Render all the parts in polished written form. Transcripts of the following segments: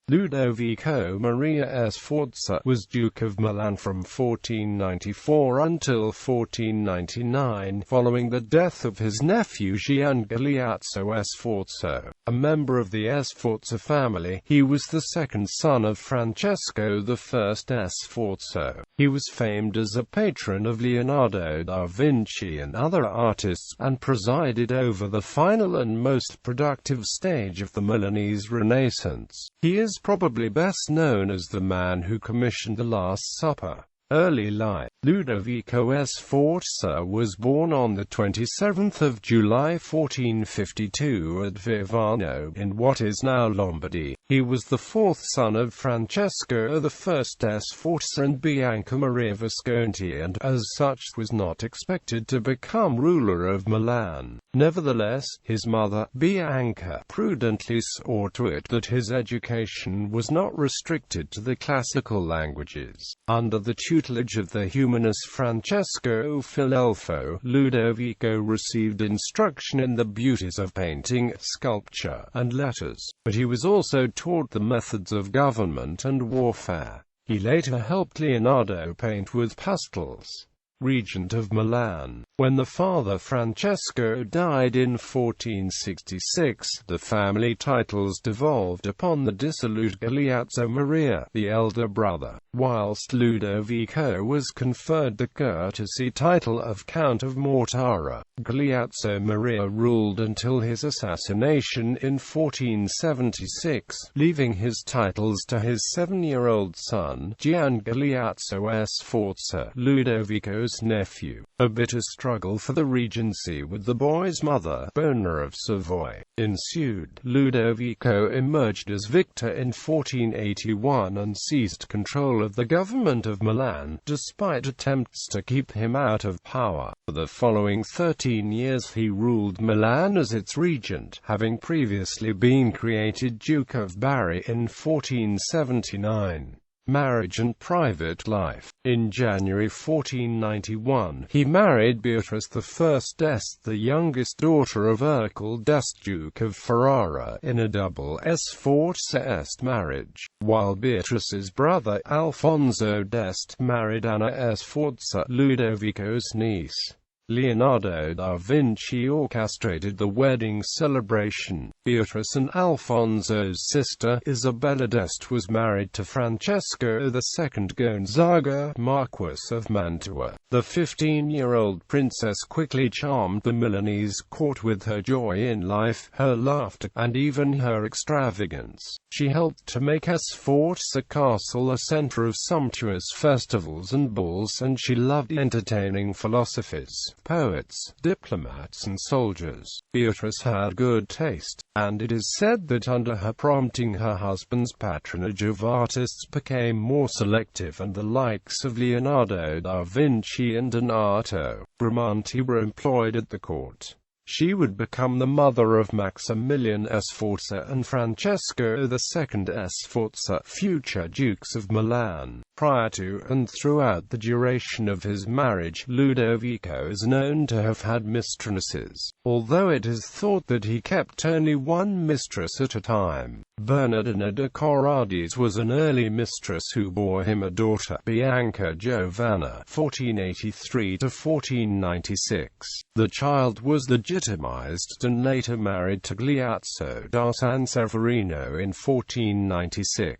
Ludovico Maria Sforza was Duke of Milan from 1494 until 1499, following the death of his nephew Gian Galeazzo Sforza, a member of the Sforza family. He was the second son of Francesco I Sforza. He was famed as a patron of Leonardo da Vinci and other artists, and presided over the final and most productive stage of the Milanese Renaissance. He is probably best known as the man who commissioned The Last Supper. Early life. Ludovico Sforza was born on the 27th of July 1452 at Vivano, in what is now Lombardy. He was the fourth son of Francesco I Sforza and Bianca Maria Visconti, and as such was not expected to become ruler of Milan. Nevertheless, his mother, Bianca, prudently saw to it that his education was not restricted to the classical languages. Under the tutelage of the humanist Francesco Filelfo, Ludovico received instruction in the beauties of painting, sculpture, and letters, but he was also taught the methods of government and warfare. He later helped Leonardo paint with pastels. Regent of Milan. When the father Francesco died in 1466, the family titles devolved upon the dissolute Galeazzo Maria, the elder brother, whilst Ludovico was conferred the courtesy title of Count of Mortara. Galeazzo Maria ruled until his assassination in 1476, leaving his titles to his 7-year-old son, Gian Galeazzo Sforza, Ludovico's nephew. A bitter struggle for the regency with the boy's mother, Bona of Savoy, ensued. Ludovico emerged as victor in 1481 and seized control of the government of Milan, despite attempts to keep him out of power. For the following 13 years he ruled Milan as its regent, having previously been created Duke of Bari in 1479. Marriage and private life. In January 1491, he married Beatrice I d'Este, the youngest daughter of Ercole d'Este, Duke of Ferrara, in a double Sforza-Este marriage, while Beatrice's brother Alfonso d'Este married Anna Sforza, Ludovico's niece. Leonardo da Vinci orchestrated the wedding celebration. Beatrice and Alfonso's sister, Isabella d'Este, was married to Francesco II Gonzaga, Marquis of Mantua. The 15-year-old princess quickly charmed the Milanese court with her joy in life, her laughter, and even her extravagance. She helped to make Sforza Castle a center of sumptuous festivals and balls, and she loved entertaining philosophers, poets, diplomats and soldiers. Beatrice had good taste, and it is said that under her prompting her husband's patronage of artists became more selective, and the likes of Leonardo da Vinci and Donato Bramante were employed at the court. She would become the mother of Maximilian Sforza and Francesco II Sforza, future Dukes of Milan. Prior to and throughout the duration of his marriage, Ludovico is known to have had mistresses, although it is thought that he kept only one mistress at a time. Bernardina de Corrades was an early mistress who bore him a daughter, Bianca Giovanna, 1483–1496. The child was legitimized and later married to Galeazzo da San Severino in 1496.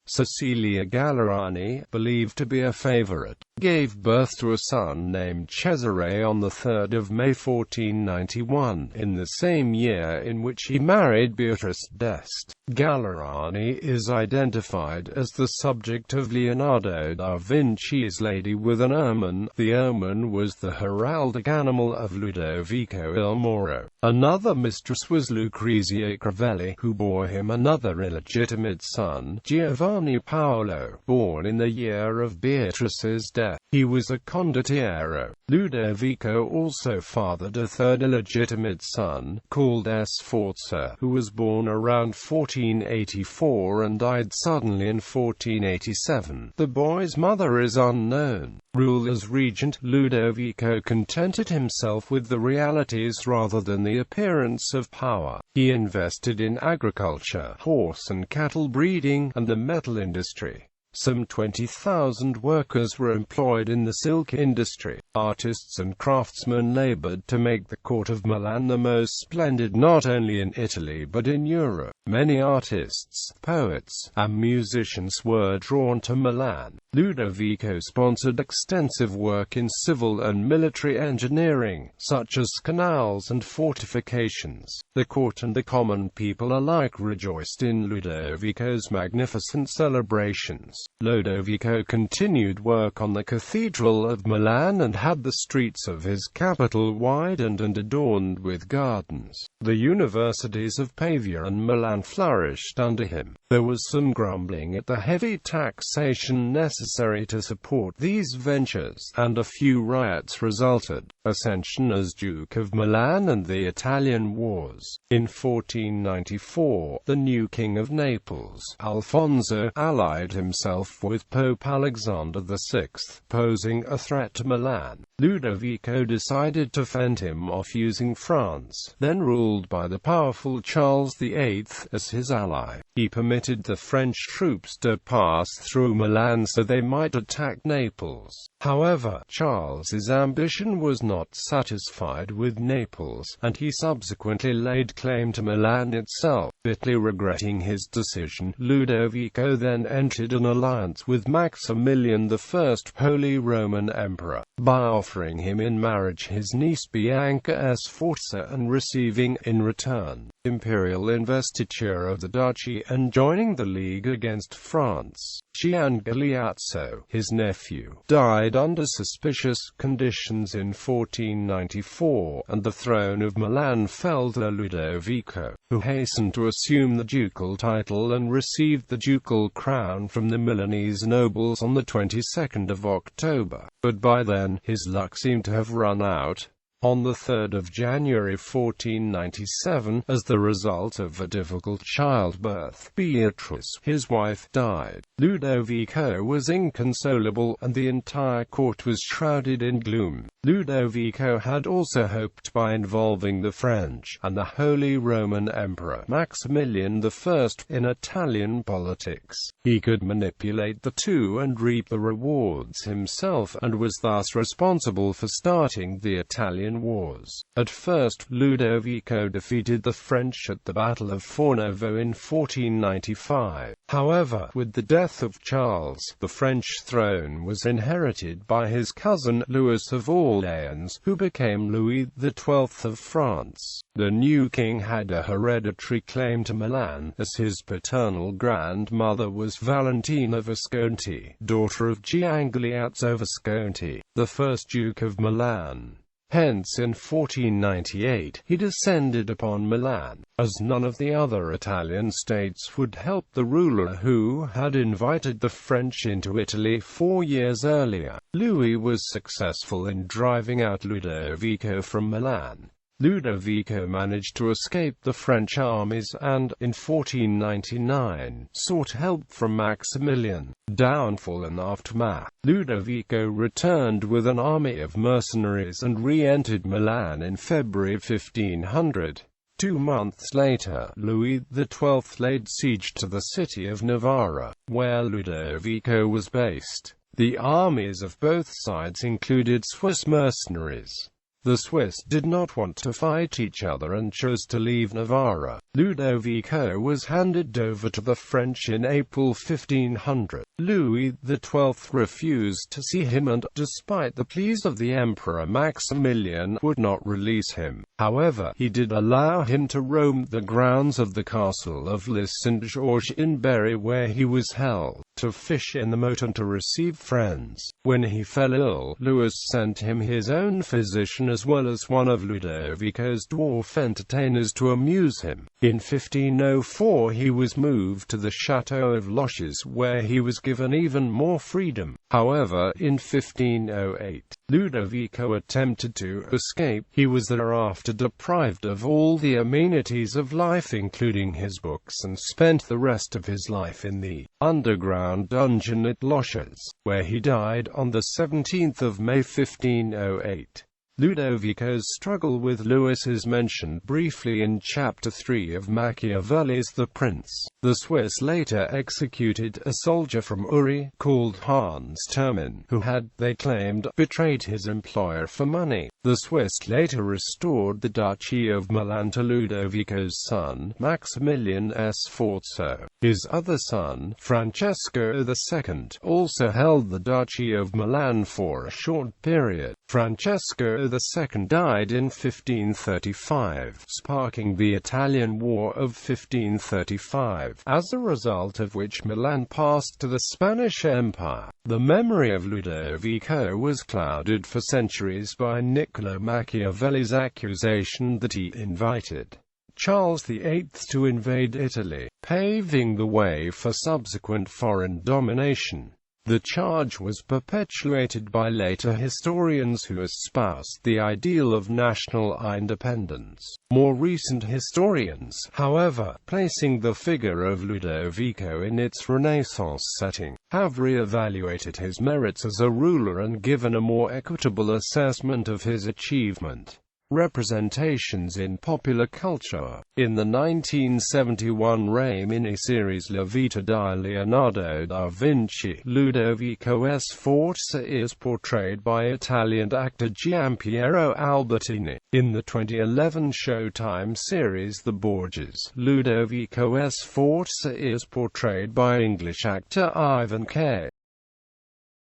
Cecilia Gallerani, believed to be a favorite, gave birth to a son named Cesare on 3 May 1491, in the same year in which he married Beatrice d'Este. Gallerani is identified as the subject of Leonardo da Vinci's Lady with an Ermine. The ermine was the heraldic animal of Ludovico il Moro. Another mistress was Lucrezia Crivelli, who bore him another illegitimate son, Giovanni Paolo, born in the year of Beatrice's death. death. He was a condottiero. Ludovico also fathered a third illegitimate son, called Sforza, who was born around 1484 and died suddenly in 1487. The boy's mother is unknown. Rule as regent, Ludovico contented himself with the realities rather than the appearance of power. He invested in agriculture, horse and cattle breeding, and the metal industry. Some 20,000 workers were employed in the silk industry. Artists and craftsmen labored to make the court of Milan the most splendid not only in Italy but in Europe. Many artists, poets, and musicians were drawn to Milan. Ludovico sponsored extensive work in civil and military engineering, such as canals and fortifications. The court and the common people alike rejoiced in Ludovico's magnificent celebrations. Ludovico continued work on the Cathedral of Milan and had the streets of his capital widened and adorned with gardens. The universities of Pavia and Milan flourished under him. There was some grumbling at the heavy taxation necessary to support these ventures, and a few riots resulted. Ascension as Duke of Milan and the Italian Wars. In 1494, the new King of Naples, Alfonso, allied himself with Pope Alexander VI, posing a threat to Milan. Ludovico decided to fend him off using France, then ruled by the powerful Charles VIII, as his ally. He permitted the French troops to pass through Milan so they might attack Naples. However, Charles's ambition was not satisfied with Naples, and he subsequently laid claim to Milan itself. Bitterly regretting his decision, Ludovico then entered an alliance with Maximilian I, Holy Roman Emperor, by offering him in marriage his niece Bianca Sforza and receiving, in return, imperial investiture of the duchy and joining the league against France. Gian Galeazzo, his nephew, died under suspicious conditions in 1494, and the throne of Milan fell to Ludovico, who hastened to assume the ducal title and received the ducal crown from the Milanese nobles on the 22nd of October. But by then, his luck seemed to have run out. On the 3rd of January 1497, as the result of a difficult childbirth, Beatrice, his wife, died. Ludovico was inconsolable, and the entire court was shrouded in gloom. Ludovico had also hoped by involving the French and the Holy Roman Emperor Maximilian I in Italian politics. He could manipulate the two and reap the rewards himself, and was thus responsible for starting the Italian Wars. At first, Ludovico defeated the French at the Battle of Fornovo in 1495. However, with the death of Charles, the French throne was inherited by his cousin Louis of Orleans, who became Louis XII of France. The new king had a hereditary claim to Milan, as his paternal grandmother was Valentina Visconti, daughter of Gian Galeazzo Visconti, the first Duke of Milan. Hence in 1498, he descended upon Milan, as none of the other Italian states would help the ruler who had invited the French into Italy 4 years earlier. Louis was successful in driving out Ludovico from Milan. Ludovico managed to escape the French armies and, in 1499, sought help from Maximilian. Downfall and aftermath. Ludovico returned with an army of mercenaries and re-entered Milan in February 1500. 2 months later, Louis XII laid siege to the city of Novara, where Ludovico was based. The armies of both sides included Swiss mercenaries. The Swiss did not want to fight each other and chose to leave Novara. Ludovico was handed over to the French in April 1500. Louis XII refused to see him and, despite the pleas of the Emperor Maximilian, would not release him. However, he did allow him to roam the grounds of the castle of Les Saint-Georges in Berry, where he was held, to fish in the moat and to receive friends. When he fell ill, Louis sent him his own physician as well as one of Ludovico's dwarf entertainers to amuse him. In 1504 he was moved to the Chateau of Loches, where he was given even more freedom. However, in 1508, Ludovico attempted to escape. He was thereafter deprived of all the amenities of life, including his books, and spent the rest of his life in the underground dungeon at Loches, where he died on the 17th of May 1508. Ludovico's struggle with Louis is mentioned briefly in Chapter 3 of Machiavelli's The Prince. The Swiss later executed a soldier from Uri, called Hans Termin, who had, they claimed, betrayed his employer for money. The Swiss later restored the Duchy of Milan to Ludovico's son, Maximilian Sforza. His other son, Francesco II, also held the Duchy of Milan for a short period. Francesco II died in 1535, sparking the Italian War of 1535, as a result of which Milan passed to the Spanish Empire. The memory of Ludovico was clouded for centuries by Niccolo Machiavelli's accusation that he invited Charles VIII to invade Italy, paving the way for subsequent foreign domination. The charge was perpetuated by later historians who espoused the ideal of national independence. More recent historians, however, placing the figure of Ludovico in its Renaissance setting, have re-evaluated his merits as a ruler and given a more equitable assessment of his achievement. Representations in popular culture. In the 1971 Rai miniseries La Vita di Leonardo da Vinci, Ludovico Sforza is portrayed by Italian actor Giampiero Albertini. In the 2011 Showtime series The Borgias, Ludovico Sforza is portrayed by English actor Ivan K.